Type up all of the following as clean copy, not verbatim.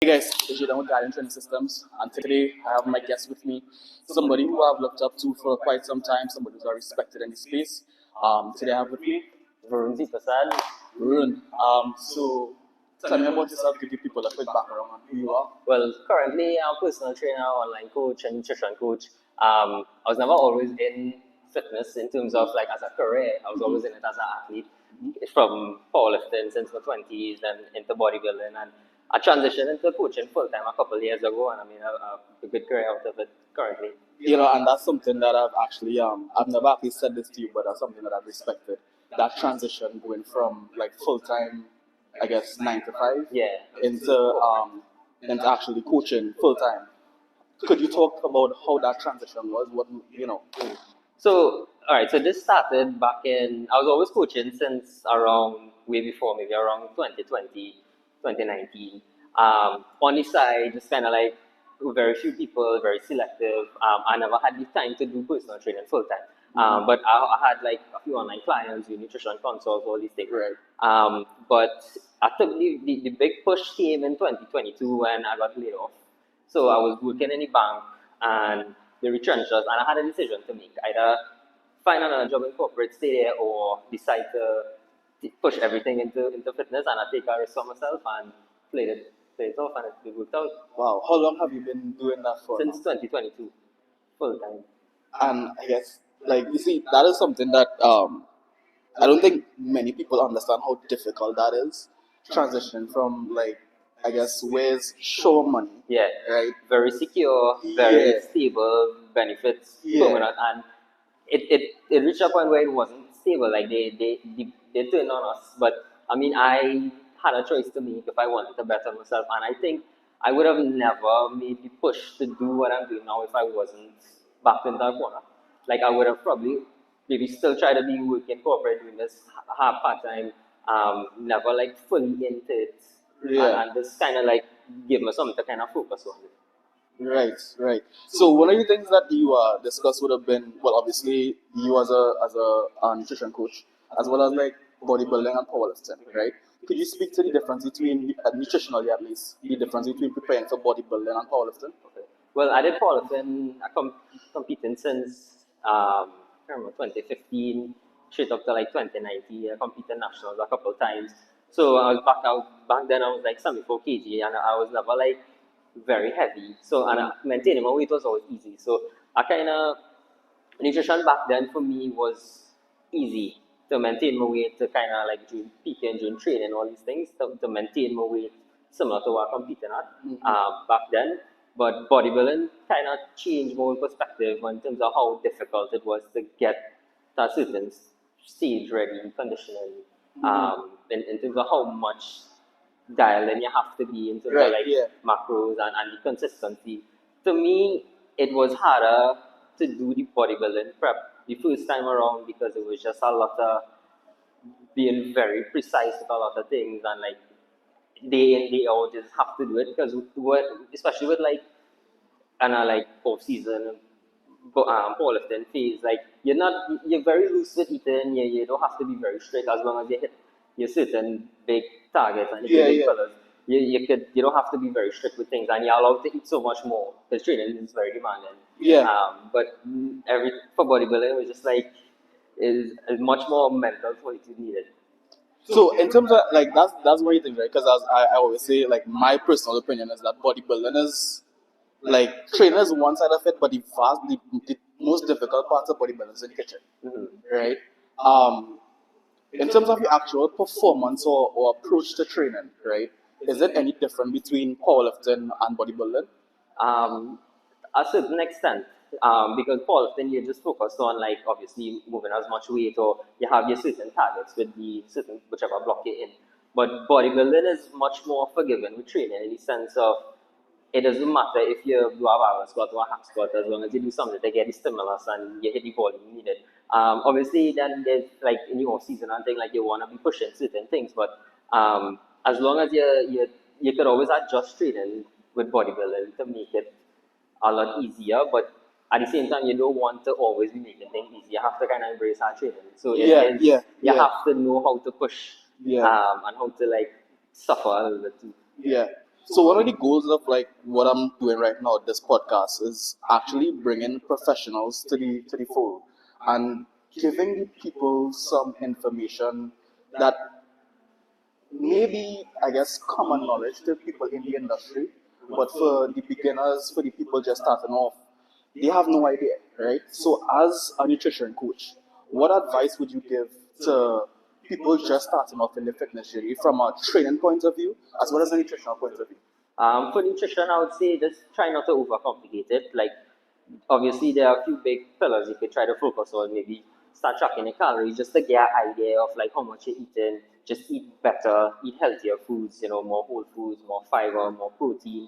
Hey guys, it's Jaden with Guardian Training Systems, and today I have my guest with me, somebody who I've looked up to for quite some time, somebody who's very respected in the space. Today I have with me Varoon Seepersad. Varoon. So tell me about yourself, give people a quick background on who you are. Well, currently I'm a personal trainer, online coach, and nutrition coach. I was never always in fitness in terms of like as a career. I was always in it as an athlete, from powerlifting since my 20s and into bodybuilding. And I transitioned into coaching full time a couple of years ago, and I mean, I have a good career out of it currently. And that's something that I've actually, I've never actually said this to you, but that's something that I've respected. That transition going from like full time, I guess 9 to 5, into actually coaching full time. Could you talk about how that transition was? So, all right, so this started back in, I was always coaching since around, way before, maybe around 2020, 2019. On the side, just kind of like very few people, very selective. I never had the time to do personal training full time. But I had like a few online clients, nutrition consults, all these things. Right. But I took the big push came in 2022 when I got laid off. So I was working in the bank and they retrenched us, and I had a decision to make: either find another job in corporate, stay there, or decide to push everything into fitness, and I take a risk on myself and play it off, and it worked out. Wow. How long have you been doing that for? Since 2022, full time. And I guess, like, you see, that is something that I don't think many people understand how difficult that is. Transition from, like, I guess, where's show money. Yeah. Right. Very secure, very Yeah. stable, benefits, Yeah. permanent, and it reached a point where it wasn't stable. Like they turned on us. But I mean, I had a choice to make if I wanted to better myself, and I think I would have never made the push to do what I'm doing now if I wasn't back in that corner. Like I would have probably maybe still tried to be working corporate, doing this half part time, never like fully into it, and just kind of like give me something to kind of focus on. Right, right. So one of the things that you discussed would have been, well, obviously you as a nutrition coach, as well as like bodybuilding and powerlifting, right? Could you speak to the difference between, nutritionally at least, the difference between preparing for bodybuilding and powerlifting? Okay. Well, I did powerlifting. I competing since I remember 2015, straight up to like 2019. I competed nationals a couple of times. So I was back then. I was like 74 kg, and I was never like very heavy. So and maintaining my weight was always easy. So I kind of nutrition back then for me was easy to maintain my weight, to kind of like during peaking, during training, all these things, to maintain my weight similar to what I'm competing at back then. But bodybuilding kind of changed my perspective in terms of how difficult it was to get to a certain stage ready, conditioning, in terms of how much dialed in you have to be in terms of like macros and the consistency. To me, it was harder to do the bodybuilding prep the first time around because it was just a lot of being very precise with a lot of things, and like day in day out just have to do it because especially with like like off season powerlifting phase, like you're very loose with eating. You don't have to be very strict as long as you hit your certain big targets and hit your big pillars. You don't have to be very strict with things, and you're allowed to eat so much more because training is very demanding. But for bodybuilding, it was just like is much more mental fortitude needed. So in terms of like that's what you think, right? Because as I always say, like my personal opinion is that bodybuilding is like training is one side of it, but the most difficult parts of bodybuilding is in the kitchen, right? In terms of your actual performance or approach to training, right? Is it any different between powerlifting and bodybuilding? A certain extent, because powerlifting you just focus on like obviously moving as much weight, or you have your certain targets with the certain whichever block you're in. But bodybuilding is much more forgiving with training in the sense of it doesn't matter if you do a barrel squat or a hack squat, as long as you do something to get the stimulus and you hit the volume needed. Obviously, then there's like in your season and thing like you want to be pushing certain things, but as long as you could always adjust training with bodybuilding to make it a lot easier, but at the same time, you don't want to always be making things easy. You have to kind of embrace hard training. So you have to know how to push and how to like suffer a little bit too. Yeah. So one of the goals of like what I'm doing right now, this podcast, is actually bringing professionals to the fold and giving the people some information that maybe I guess common knowledge to people in the industry, but for the beginners, for the people just starting off, they have no idea, right? So as a nutrition coach, what advice would you give to people just starting off in the fitness journey from a training point of view as well as a nutritional point of view? For nutrition, I would say just try not to overcomplicate it. Like, obviously, there are a few big pillars you could try to focus on. Maybe start tracking your calories just to get an idea of like how much you're eating. Just eat better, eat healthier foods. More whole foods, more fiber, more protein.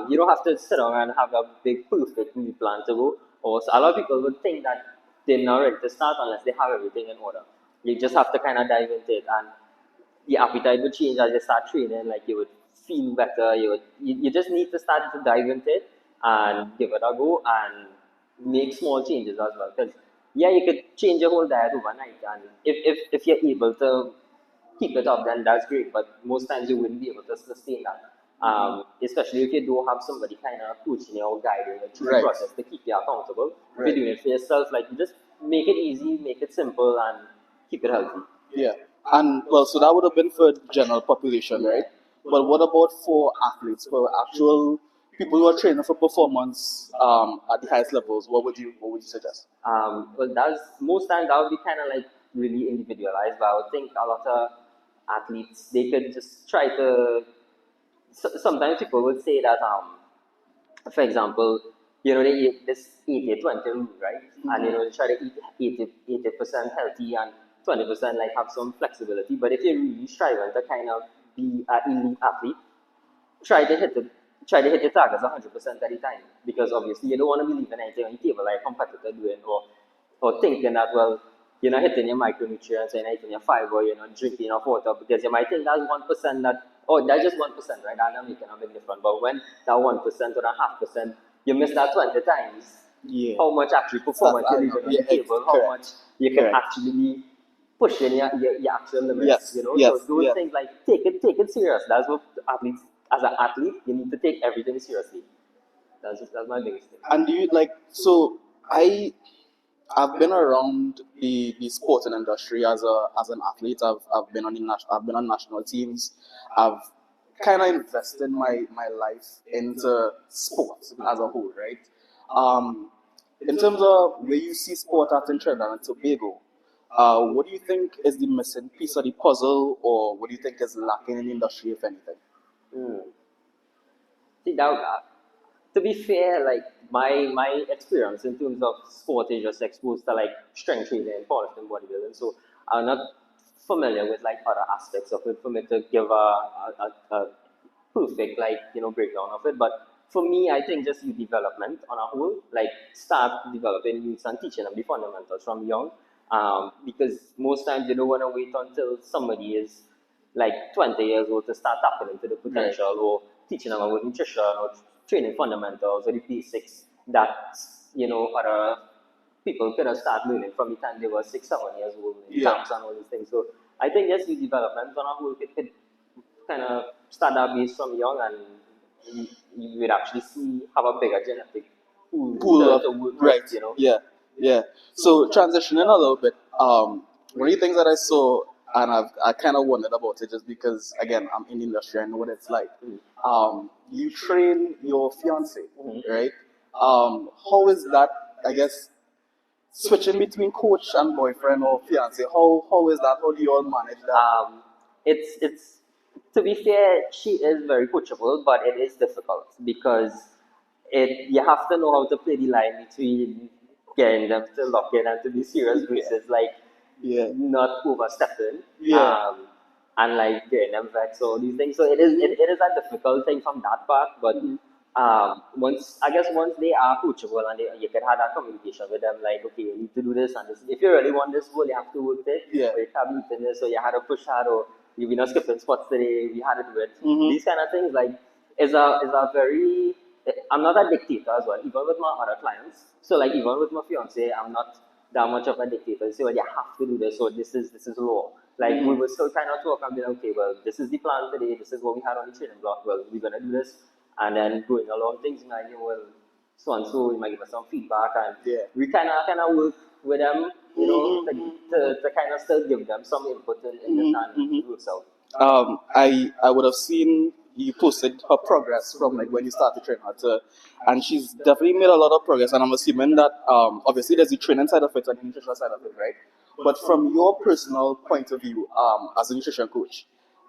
You don't have to sit down and have a big perfect meal plan to go. Or a lot of people would think that they're not ready to start unless they have everything in order. You just have to kind of dive into it, and the appetite would change as you start training. Like you would feel better. You just need to start to dive into it and give it a go and make small changes as well. Because yeah, you could change your whole diet overnight, and if you're able to keep it up, then that's great. But most times you wouldn't be able to sustain that. Especially if you don't have somebody kind of coaching you or guiding you through the Right. process to keep you accountable. If Right. you're doing it for yourself, like you just make it easy, make it simple, and keep it healthy. Yeah. And well, so that would have been for general population, right? But what about for athletes, for actual people who are training for performance at the highest levels? What would you suggest? Well, that's most times that would be kind of like really individualized, but I would think a lot of athletes they could just try to. Sometimes people would say that, for example, they eat this 80-20 rule, right? And they try to eat 80% healthy and 20% like have some flexibility. But if you're really striving to kind of be an elite athlete, try to hit the try to hit your targets 100% at the time, because obviously you don't want to be leaving anything on the table like a competitor doing, or thinking that, well, you're not hitting your micronutrients, you're not hitting your fiber, you're not drinking enough water, because you might think that's 1% that, oh, that's just 1%, right? That's not making a big difference. But when that 1% or that 0.5%, you miss that 20 times, Yeah. how much actually performance you're leaving on the table, how much you can Correct. actually be pushing your actual limits. Yes, yes, So those yes. things, like take it serious. That's what athletes, as an athlete, you need to take everything seriously. That's my biggest thing. And do you like so I've been around the sporting industry as an athlete. I've been I've been on national teams. I've kind of invested my life into sports as a whole, right? Um, in terms of where you see sport at in Trinidad and Tobago, what do you think is the missing piece of the puzzle, or what do you think is lacking in the industry, if anything? Mm. See, that, to be fair, like my experience in terms of sport is just exposed to like strength training, powerlifting, bodybuilding. So I'm not familiar with like other aspects of it for me to give a perfect like breakdown of it. But for me, I think just youth development on a whole, like start developing youths and teaching them the fundamentals from young. Because most times you don't want to wait until somebody is like 20 years old to start tapping into the potential, or teaching them about nutrition or training fundamentals or the basics that other people could have started learning from the time they were 6, 7 years old in Yeah. camps and all these things. So I think just youth development on a whole could kind of start that base from young, and you would actually see have a bigger genetic Pool to, of to work right. with. Yeah, yeah. So transitioning a little bit, one of the things that I saw, and I kind of wondered about it just because again I'm in the industry, I know what it's like. You train your fiance, right? How is that? I guess switching between coach and boyfriend or fiance. How is that? How do you all manage that? It's to be fair, she is very coachable, but it is difficult because you have to know how to play the line between getting them to lock in and to be serious versus like Yeah. not overstepping. Yeah. And like getting them vexed or these things. So it is a difficult thing from that part, but once they are coachable and you can have that communication with them, like, okay, you need to do this and this. If you really want this goal, you have to work it. Yeah. Or you can't be eating this, so you had to push hard, or you've been skipping spots today, we had to do it. These kind of things, like, is a very. I'm not a dictator as well, even with my other clients. So like even with my fiance, I'm not that much of a dictator. So, well, you have to do this, so this is law. Like we would still kind of talk and be like, okay, well, this is the plan today. This is what we had on the training block. Well, we're gonna do this, and then going along things like, well, so and so, you might give us some feedback, and we kind of work with them, to kind of still give them some input in the plan it works out. I would have seen you posted her progress from like when you started training her to, and she's definitely made a lot of progress. And I'm assuming that obviously there's the training side of it and the nutrition side of it, right? But from your personal point of view, as a nutrition coach,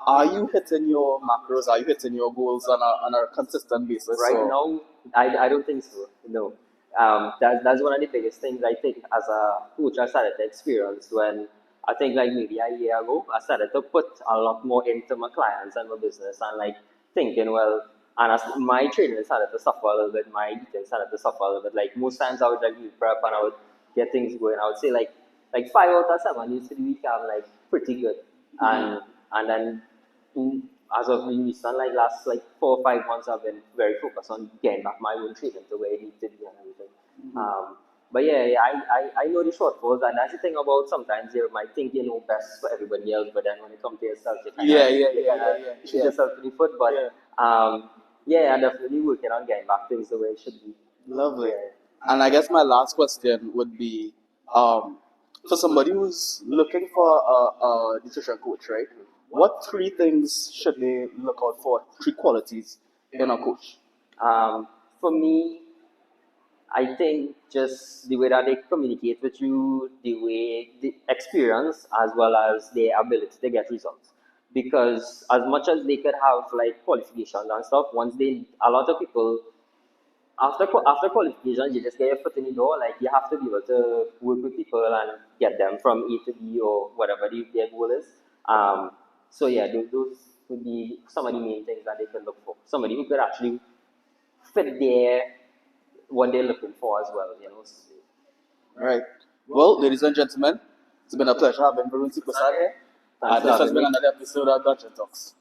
are you hitting your macros? Are you hitting your goals on a consistent basis? Right now, I don't think so. No. That's one of the biggest things I think as a coach I started to experience when I think like maybe a year ago I started to put a lot more into my clients and my business and like thinking, well, and as my training started to suffer a little bit, my eating started to suffer a little bit. Like most times I would like meal prep and I would get things going. I would say like 5 out of 7 days to the week I'm like pretty good. And then as of recent, like last like 4 or 5 months, I've been very focused on getting back my own training to where it needs to be and everything. But yeah, I know the shortfalls, and that's the thing about sometimes you might think you know best for everybody else, but then when it comes to yourself, you kind of shoot yourself in the foot. But I'm definitely working on getting back things the way it should be. Lovely. And I guess my last question would be, for somebody who's looking for a nutrition coach, right? What 3 things should they look out for? 3 qualities in a coach? For me, I think just the way that they communicate with you, the experience, as well as their ability to get results. Because as much as they could have like qualifications and stuff, a lot of people after qualifications, you just get your foot in the door. Like you have to be able to work with people and get them from A to B or whatever their goal is. So yeah, those would be some of the main things that they can look for. Somebody who could actually fit what they're looking for as well. Right. Well, ladies and gentlemen, it's been a pleasure having Varoon Seepersad here. This has been another episode of Dungeon Talks.